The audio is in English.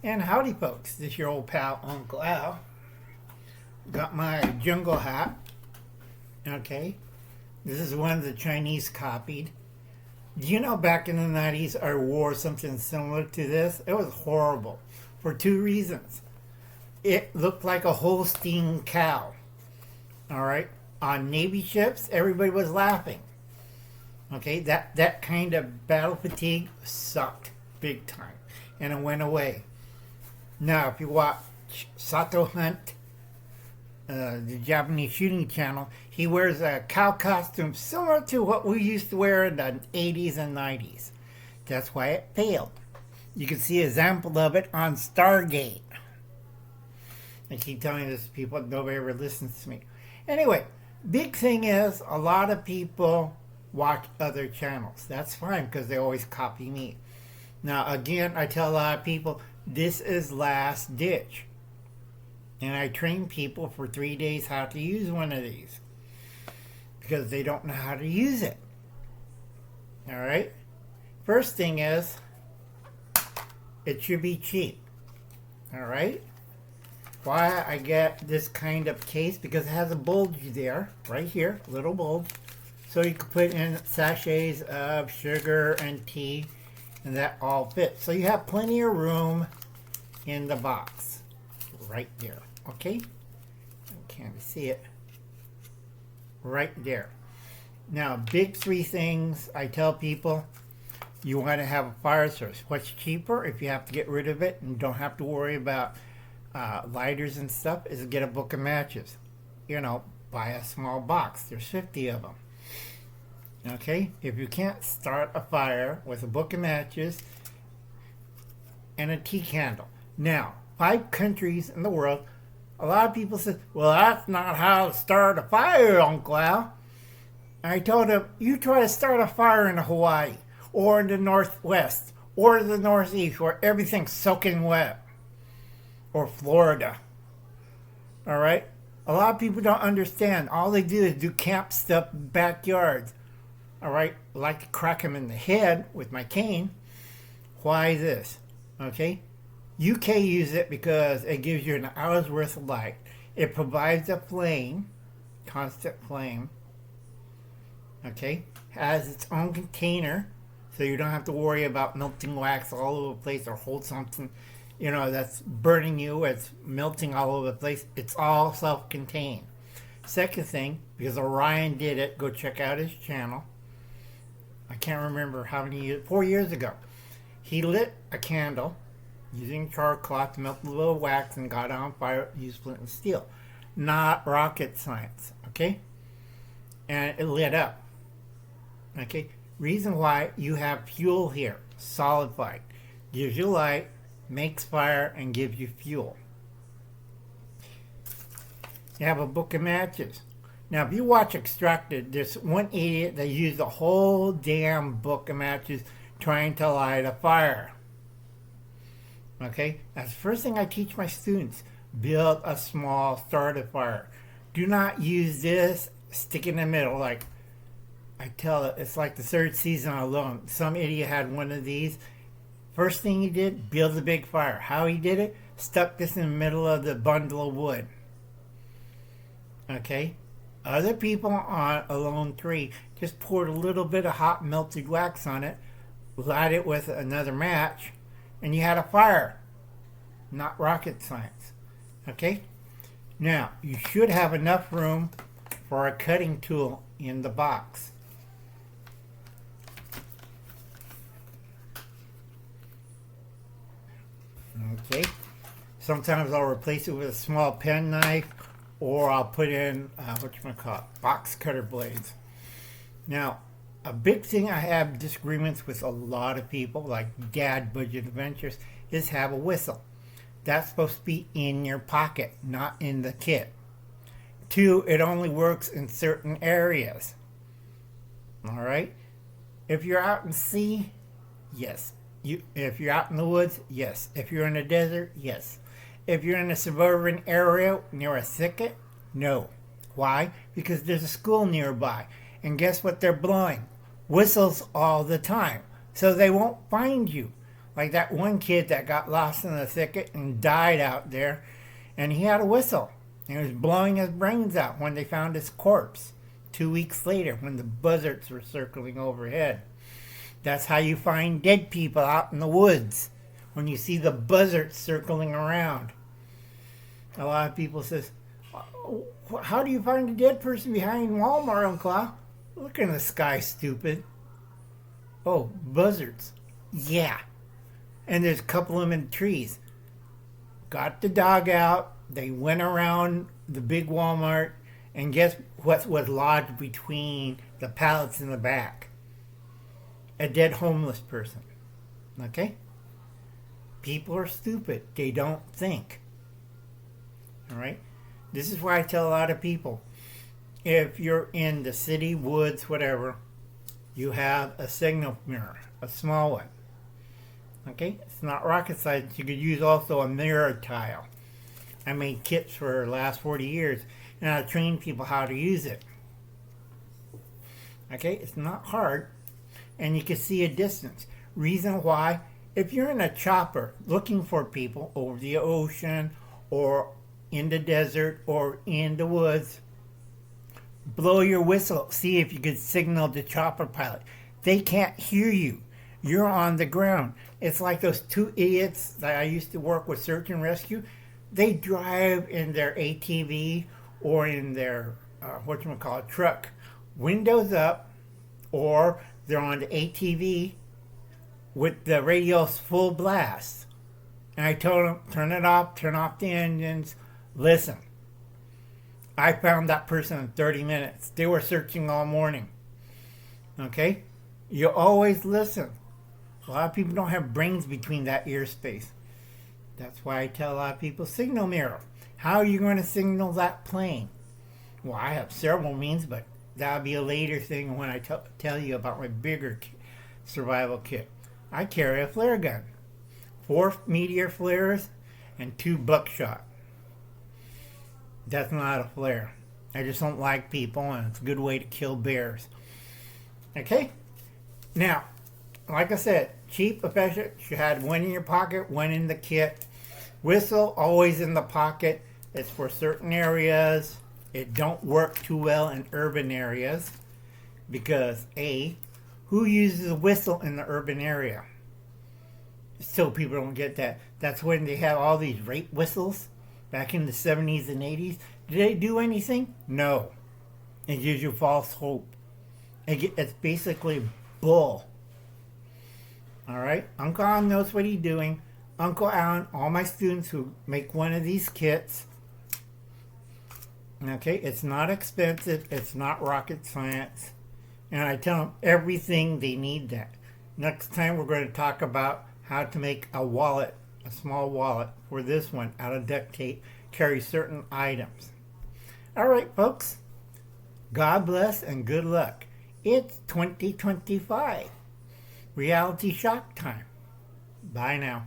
And howdy folks, this is your old pal Uncle Al. Got my jungle hat. Okay. This is one the Chinese copied. Do you know back in the 90s I wore something similar to this? It was horrible for two reasons. It looked like a Holstein cow. Alright? On Navy ships, everybody was laughing. Okay, that kind of battle fatigue sucked big time. And it went away. Now, if you watch Sato Hunt, the Japanese shooting channel, he wears a cow costume similar to what we used to wear in the 80s and 90s. That's why it failed. You can see an example of it on Stargate. I keep telling this to people, nobody ever listens to me. Anyway, big thing is a lot of people watch other channels. That's fine because they always copy me. Now, again, I tell a lot of people, this is last ditch. And I train people for 3 days how to use one of these. Because they don't know how to use it. Alright? First thing is, it should be cheap. Alright? Why I get this kind of case? Because it has a bulge there. Right here. Little bulge. So you can put in sachets of sugar and tea. And that all fits. So you have plenty of room in the box. Right there. Okay? Can't see it. Right there. Now, big three things I tell people. You want to have a fire source. What's cheaper if you have to get rid of it and don't have to worry about lighters and stuff is get a book of matches. You know, buy a small box. There's 50 of them. Okay, if you can't start a fire with a book of matches and a tea candle. Now, 5 countries in the world, a lot of people say, well, that's not how to start a fire, Uncle Al. And I told them, you try to start a fire in Hawaii, or in the Northwest, or the Northeast, where everything's soaking wet, or Florida. All right? A lot of people don't understand. All they do is do camp stuff in backyards. All right, I like to crack him in the head with my cane. Why this? Okay, UK use it because it gives you an hour's worth of light. It provides a flame, constant flame. Okay, has its own container, so you don't have to worry about melting wax all over the place or hold something, you know, that's burning you. It's melting all over the place. It's all self-contained. Second thing, because Orion did it, go check out his channel. I can't remember how many years, 4 years ago. He lit a candle using char cloth to melt a little wax and got on fire, used flint and steel. Not rocket science, okay? And it lit up, okay? Reason why, you have fuel here, solidified. Gives you light, makes fire, and gives you fuel. You have a book of matches. Now, if you watch Extracted, there's one idiot that used the whole damn book of matches trying to light a fire. Okay? That's the first thing I teach my students. Build a small starter fire. Do not use this, stick it in the middle. Like, I tell it, it's like the third season alone. Some idiot had one of these. First thing he did, build a big fire. How he did it? Stuck this in the middle of the bundle of wood. Okay? Other people on Alone 3 just poured a little bit of hot melted wax on it, light it with another match, and you had a fire. Not rocket science. Okay? Now, you should have enough room for a cutting tool in the box. Okay? Sometimes I'll replace it with a small pen knife, or I'll put in, box cutter blades. Now, a big thing I have disagreements with a lot of people, like Dad Budget Adventures, is have a whistle. That's supposed to be in your pocket, not in the kit. 2, it only works in certain areas. Alright? If you're out in sea, yes. If you're out in the woods, yes. If you're in the desert, yes. If you're in a suburban area near a thicket, no. Why? Because there's a school nearby. And guess what they're blowing? Whistles all the time. So they won't find you. Like that one kid that got lost in the thicket and died out there, and he had a whistle. And he was blowing his brains out when they found his corpse 2 weeks later when the buzzards were circling overhead. That's how you find dead people out in the woods, when you see the buzzards circling around. A lot of people says, how do you find a dead person behind Walmart, Uncle Al? Look in the sky, stupid. Oh, buzzards. Yeah. And there's a couple of them in trees. Got the dog out. They went around the big Walmart. And guess what was lodged between the pallets in the back? A dead homeless person. Okay? People are stupid. They don't think. Alright? This is why I tell a lot of people, if you're in the city, woods, whatever, you have a signal mirror, a small one. Okay? It's not rocket science. You could use also a mirror tile. I made kits for the last 40 years, and I train people how to use it. Okay? It's not hard, and you can see a distance. Reason why, if you're in a chopper looking for people over the ocean or in the desert or in the woods, blow your whistle. See if you can signal the chopper pilot. They can't hear you. You're on the ground. It's like those two idiots that I used to work with search and rescue. They drive in their ATV or in their, truck, windows up, or they're on the ATV with the radios full blast. And I told them, turn it off, turn off the engines, listen. I found that person in 30 minutes. They were searching all morning. Okay? You always listen. A lot of people don't have brains between that ear space. That's why I tell a lot of people, signal mirror. How are you going to signal that plane? Well, I have several means, but that'll be a later thing when I tell you about my bigger survival kit. I carry a flare gun. 4 meteor flares and 2 buckshot. That's not a flare. I just don't like people, and it's a good way to kill bears. Okay? Now, like I said, cheap, efficient. You had one in your pocket, one in the kit. Whistle, always in the pocket. It's for certain areas. It don't work too well in urban areas because, A, who uses a whistle in the urban area? Still, people don't get that. That's when they had all these rape whistles back in the 70s and 80s. Did they do anything? No. It gives you false hope. It's basically bull. Alright? Uncle Alan knows what he's doing. Uncle Alan, all my students who make one of these kits, okay, it's not expensive. It's not rocket science. And I tell them everything they need that. Next time we're going to talk about how to make a wallet, a small wallet for this one out of duct tape, carry certain items. Alright, folks. God bless and good luck. It's 2025. Reality shock time. Bye now.